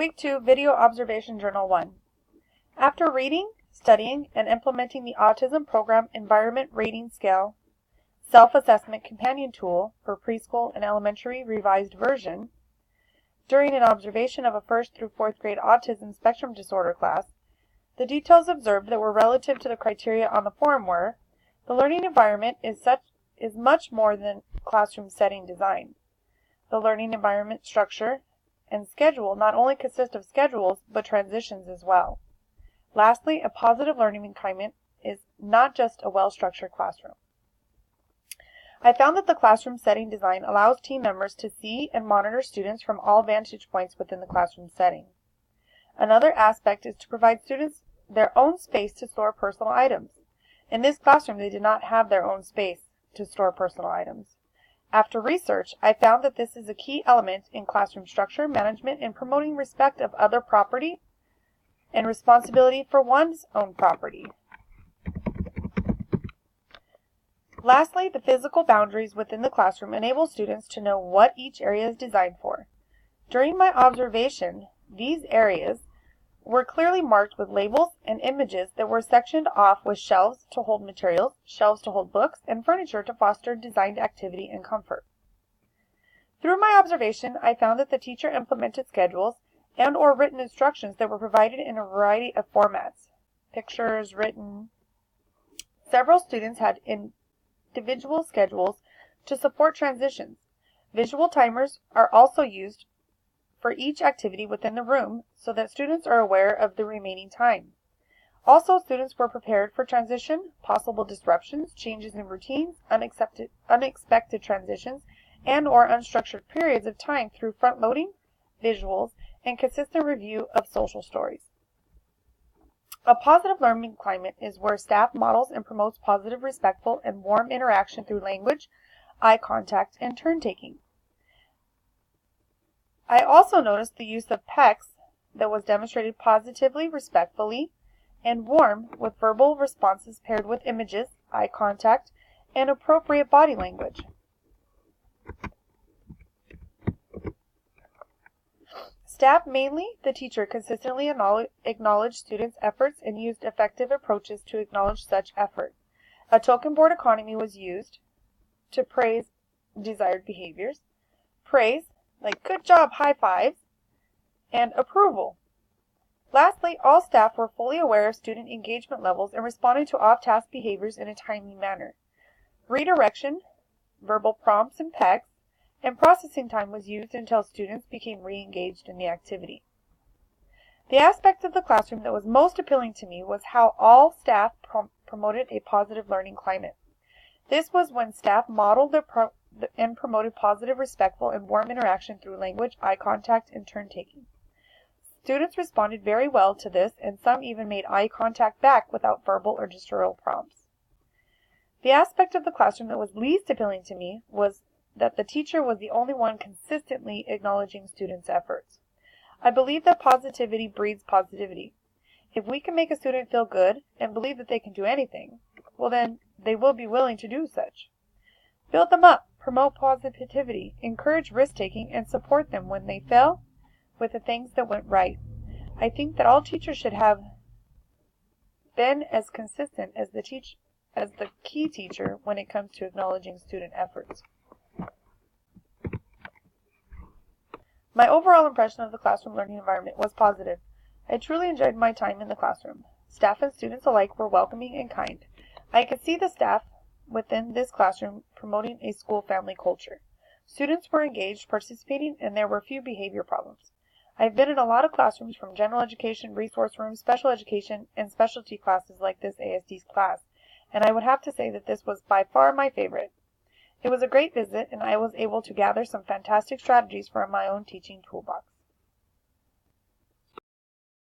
Week 2, Video Observation Journal 1. After reading, studying, and implementing the Autism Program Environment Rating Scale Self-Assessment Companion Tool for Preschool and Elementary Revised Version, during an observation of a 1st through 4th grade autism spectrum disorder class, the details observed that were relative to the criteria on the form were: the learning environment is much more than classroom setting design. The learning environment structure and schedule not only consist of schedules, but transitions as well. Lastly, a positive learning climate is not just a well-structured classroom. I found that the classroom setting design allows team members to see and monitor students from all vantage points within the classroom setting. Another aspect is to provide students their own space to store personal items. In this classroom, they did not have their own space to store personal items. After research, I found that this is a key element in classroom structure, management, and promoting respect of other property and responsibility for one's own property. Lastly, the physical boundaries within the classroom enable students to know what each area is designed for. During my observation, these areas were clearly marked with labels and images that were sectioned off with shelves to hold materials, shelves to hold books, and furniture to foster designed activity and comfort. Through my observation, I found that the teacher implemented schedules and/or written instructions that were provided in a variety of formats: pictures, written. Several students had individual schedules to support transitions. Visual timers are also used for each activity within the room so that students are aware of the remaining time. Also, students were prepared for transition, possible disruptions, changes in routines, unexpected transitions, and/or unstructured periods of time through front-loading, visuals, and consistent review of social stories. A positive learning climate is where staff models and promotes positive, respectful, and warm interaction through language, eye contact, and turn-taking. I also noticed the use of PECS that was demonstrated positively, respectfully, and warm, with verbal responses paired with images, eye contact, and appropriate body language. Staff, mainly the teacher, consistently acknowledged students' efforts and used effective approaches to acknowledge such effort. A token board economy was used to praise desired behaviors, praise, like good job, high fives, and approval. Lastly, all staff were fully aware of student engagement levels and responded to off-task behaviors in a timely manner. Redirection, verbal prompts and PECs, and processing time was used until students became re-engaged in the activity. The aspect of the classroom that was most appealing to me was how all staff promoted a positive learning climate. This was when staff modeled and promoted positive, respectful, and warm interaction through language, eye contact, and turn-taking. Students responded very well to this, and some even made eye contact back without verbal or gestural prompts. The aspect of the classroom that was least appealing to me was that the teacher was the only one consistently acknowledging students' efforts. I believe that positivity breeds positivity. If we can make a student feel good and believe that they can do anything, well then, they will be willing to do such. Build them up, promote positivity, encourage risk-taking, and support them when they fail with the things that went right. I think that all teachers should have been as consistent as the key teacher when it comes to acknowledging student efforts. My overall impression of the classroom learning environment was positive. I truly enjoyed my time in the classroom. Staff and students alike were welcoming and kind. I could see the staff within this classroom promoting a school family culture. Students were engaged, participating, and there were few behavior problems. I've been in a lot of classrooms, from general education, resource rooms, special education, and specialty classes like this ASD class, and I would have to say that this was by far my favorite. It was a great visit, and I was able to gather some fantastic strategies for my own teaching toolbox.